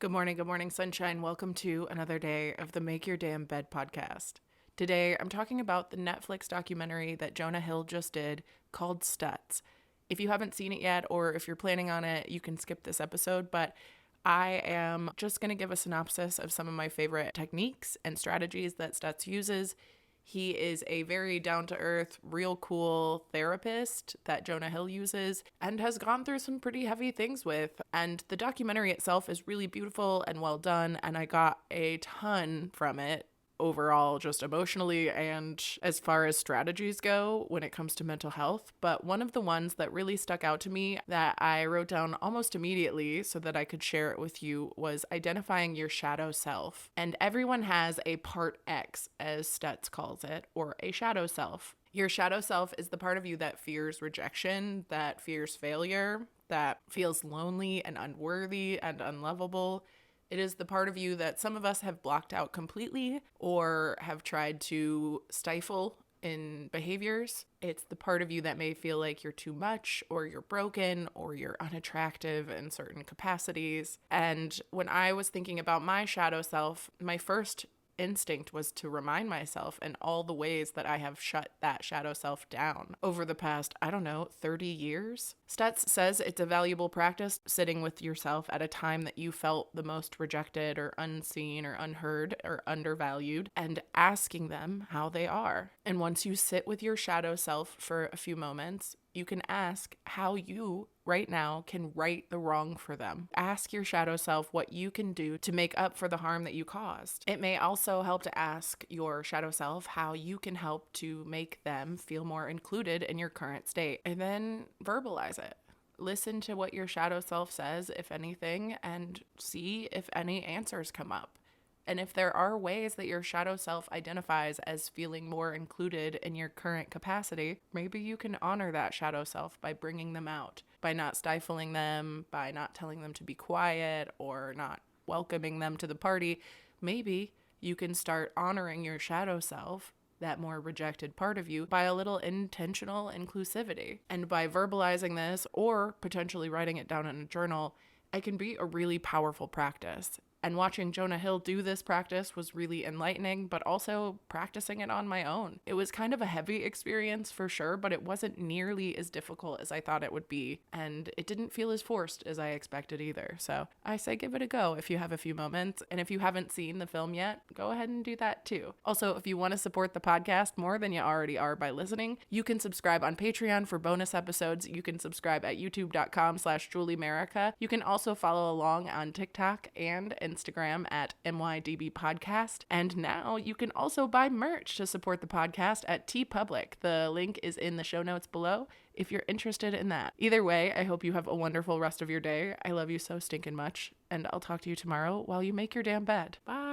Good morning, sunshine. Welcome to another day of the Make Your Damn Bed podcast. Today, I'm talking about the Netflix documentary that Jonah Hill just did called Stutz. If you haven't seen it yet, or if you're planning on it, you can skip this episode, but I am just going to give a synopsis of some of my favorite techniques and strategies that Stutz uses. He is a very down-to-earth, real cool therapist that Jonah Hill uses and has gone through some pretty heavy things with. And the documentary itself is really beautiful and well done, and I got a ton from it overall, just emotionally and as far as strategies go when it comes to mental health. But one of the ones that really stuck out to me that I wrote down almost immediately so that I could share it with you was identifying your shadow self. And everyone has a part X, as Stutz calls it, or a shadow self. Your shadow self is the part of you that fears rejection, that fears failure, that feels lonely and unworthy and unlovable. It is the part of you that some of us have blocked out completely or have tried to stifle in behaviors. It's the part of you that may feel like you're too much or you're broken or you're unattractive in certain capacities. And when I was thinking about my shadow self, my first instinct was to remind myself in all the ways that I have shut that shadow self down over the past, 30 years. Stutz says it's a valuable practice sitting with yourself at a time that you felt the most rejected or unseen or unheard or undervalued and asking them how they are. And once you sit with your shadow self for a few moments, you can ask how you right now can right the wrong for them. Ask your shadow self what you can do to make up for the harm that you caused. It may also help to ask your shadow self how you can help to make them feel more included in your current state, and then verbalize it. Listen to what your shadow self says, if anything, and see if any answers come up. And if there are ways that your shadow self identifies as feeling more included in your current capacity, maybe you can honor that shadow self by bringing them out, by not stifling them, by not telling them to be quiet or not welcoming them to the party. Maybe you can start honoring your shadow self, that more rejected part of you, by a little intentional inclusivity. And by verbalizing this or potentially writing it down in a journal, it can be a really powerful practice. And watching Jonah Hill do this practice was really enlightening, but also practicing it on my own. It was kind of a heavy experience for sure, but it wasn't nearly as difficult as I thought it would be. And it didn't feel as forced as I expected either. So I say give it a go if you have a few moments. And if you haven't seen the film yet, go ahead and do that too. Also, if you want to support the podcast more than you already are by listening, you can subscribe on Patreon for bonus episodes. You can subscribe at youtube.com/JulieMerica. You can also follow along on TikTok and Instagram at MYDB Podcast. And now you can also buy merch to support the podcast at TeePublic. The link is in the show notes below if you're interested in that. Either way, I hope you have a wonderful rest of your day. I love you so stinking much, and I'll talk to you tomorrow while you make your damn bed. Bye.